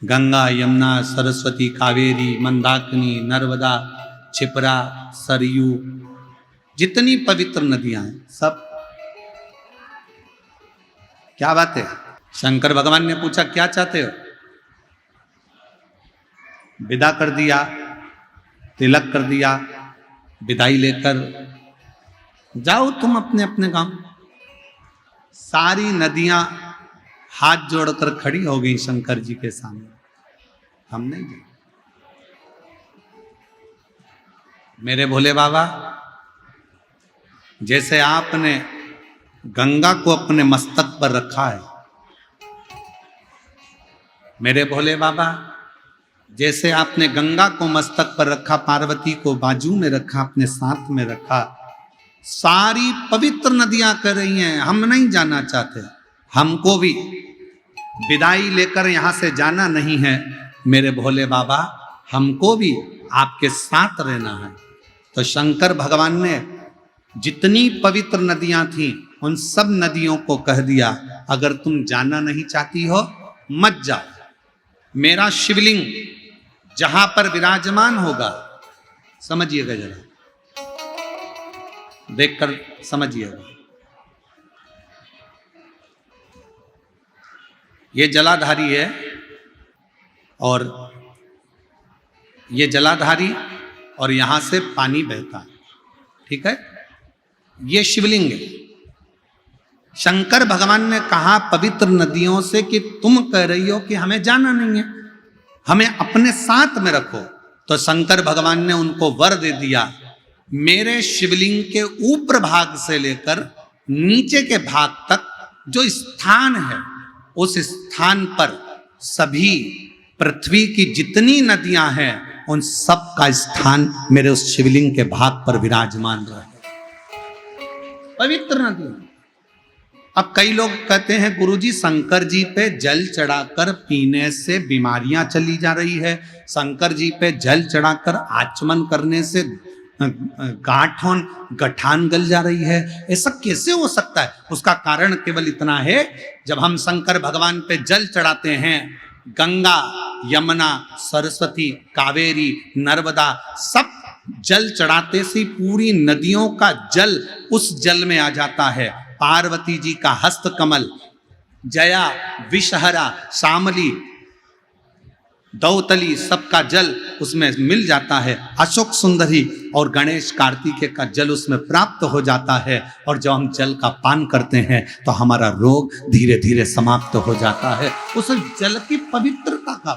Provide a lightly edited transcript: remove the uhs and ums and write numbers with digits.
गंगा, यमुना, सरस्वती, कावेरी, मंदाकिनी, नर्मदा, क्षिप्रा, सरयू, जितनी पवित्र नदियां हैं सब। क्या बात है? शंकर भगवान ने पूछा क्या चाहते हो? विदा कर दिया, तिलक कर दिया, विदाई लेकर जाओ तुम अपने अपने गांव। सारी नदियां हाथ जोड़कर खड़ी हो गई शंकर जी के सामने। हम नहीं जाए। मेरे भोले बाबा, जैसे आपने गंगा को अपने मस्तक पर रखा है, मेरे भोले बाबा जैसे आपने गंगा को मस्तक पर रखा, पार्वती को बाजू में रखा, अपने साथ में रखा, सारी पवित्र नदियां कर रही हैं हम नहीं जाना चाहते, हमको भी विदाई लेकर यहां से जाना नहीं है। मेरे भोले बाबा, हमको भी आपके साथ रहना है। तो शंकर भगवान ने जितनी पवित्र नदियां थीं उन सब नदियों को कह दिया, अगर तुम जाना नहीं चाहती हो मत जाओ। मेरा शिवलिंग जहां पर विराजमान होगा, समझिएगा जरा, देखकर समझिएगा, ये जलाधारी है और ये जलाधारी और यहां से पानी बहता है, ठीक है? ये शिवलिंग है। शंकर भगवान ने कहा पवित्र नदियों से कि तुम कह रही हो कि हमें जाना नहीं है, हमें अपने साथ में रखो। तो शंकर भगवान ने उनको वर दे दिया, मेरे शिवलिंग के ऊपर भाग से लेकर नीचे के भाग तक जो स्थान है, उस स्थान पर सभी पृथ्वी की जितनी नदियां हैं उन सब का स्थान मेरे उस शिवलिंग के भाग पर विराजमान रहे। पवित्र नदियां। अब कई लोग कहते हैं गुरुजी शंकर जी पे जल चढ़ाकर पीने से बीमारियां चली जा रही है, शंकर जी पे जल चढ़ाकर आचमन करने से गठान गल जा रही है, ऐसा कैसे हो सकता है? उसका कारण केवल इतना है, जब हम शंकर भगवान पे जल चढ़ाते हैं, गंगा, यमुना, सरस्वती, कावेरी, नर्मदा, सब जल चढ़ाते से पूरी नदियों का जल उस जल में आ जाता है। पार्वती जी का हस्त कमल, जया, विषहरा, शामली, दौतली, सबका जल उसमें मिल जाता है। अशोक सुंदरी और गणेश कार्तिकेय का जल उसमें प्राप्त हो जाता है। और जब हम जल का पान करते हैं तो हमारा रोग धीरे धीरे समाप्त हो जाता है। उस जल की पवित्रता का